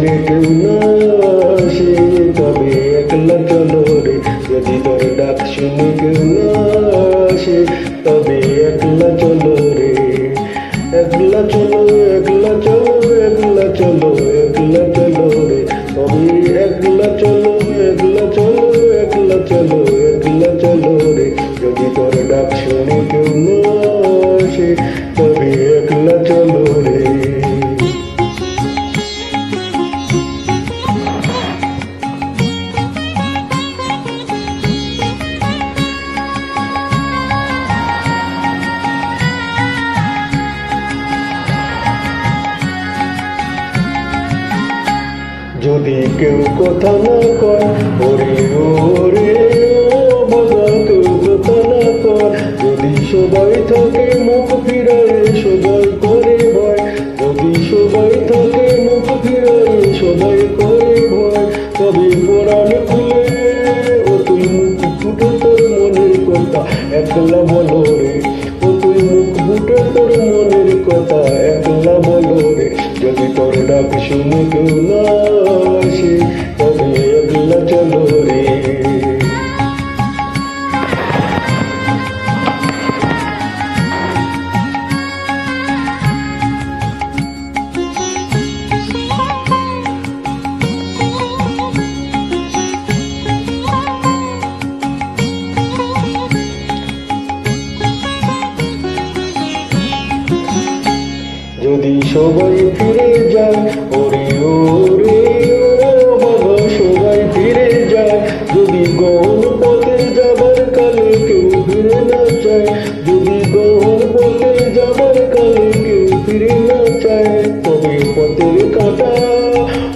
শুনে কেউ না আসে তবে একলা চলো রে, যদি তোর ডাক শুনে কেউ না আসে তবে একলা চলো রে। একলা চলো, একলা চলো, একলা চলো, একলা চলো রে, তবে একলা চলো, একলা চলো, একলা চলো, একলা চলো রে, যদি তোর ডাক শুনে কেউ না আসে তবে একলা চলো রে। যদি কেউ কথা না কয় ওরে ওরে ও বাবা, কেউ কথা না কয়, যদি সবাই থাকে মুখ ফিরায় সবাই করে ভয়, যদি সবাই থাকে মুখ ফিরায় সবাই করে ভয়, তবে কোরআন খুলে ও তুই মুখ ফুটে তোর মনের কথা একলা বলো রে, ও তুই মুখ ফুটে তোর মনের কথা একলা বলো রে, যদি তোর ডাক শুনে কেউ না আসে তবে একলা চলো রে। যদি সবাই ফিরে যায় ওরে ওরে ও বাবা, সবাই ফিরে যায়, যদি গহন পথে যাবার কালে কেউ ফিরে না চায়, যদি গহন পথে যাবার কালে কেউ ফিরে না চায়, তবে পথের কাঁটা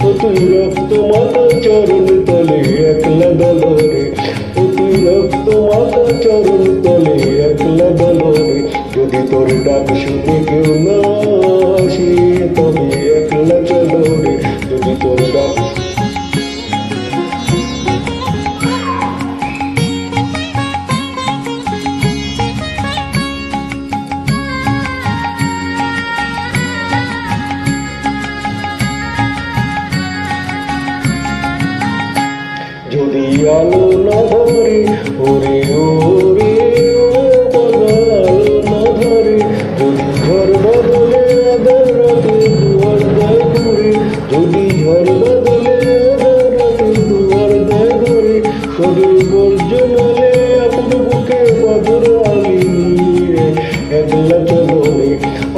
ও তুই রক্ত মাথা চরণ তলে একলা দল রে, ও তুই রক্ত মাথা চরণ তলে একলা দল রে, যদি তোর ডাক শুনে কেউ না আসে তবে একলা চলো রে, যদি তোর ডাক। যদি আলো না ধরে ওরে ওরে ও বাবা, আলো না ধরে, যদি ঝড় বদলে আধার রাতে দুয়ার দেয় ঘুরে, যদি ঝড় বদলে আধার রাতে দুয়ার দেয় ঘুরে, তবে বর্জনালে আপন বুকে পাথর আলি নিয়ে একলা চলো রে,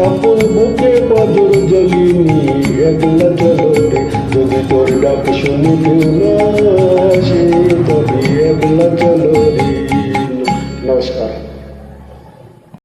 আপন বুকে পাথর জ্বালিয়ে নিয়ে একলা চলো রে, যদি তোর ডাক শুনে কেউ না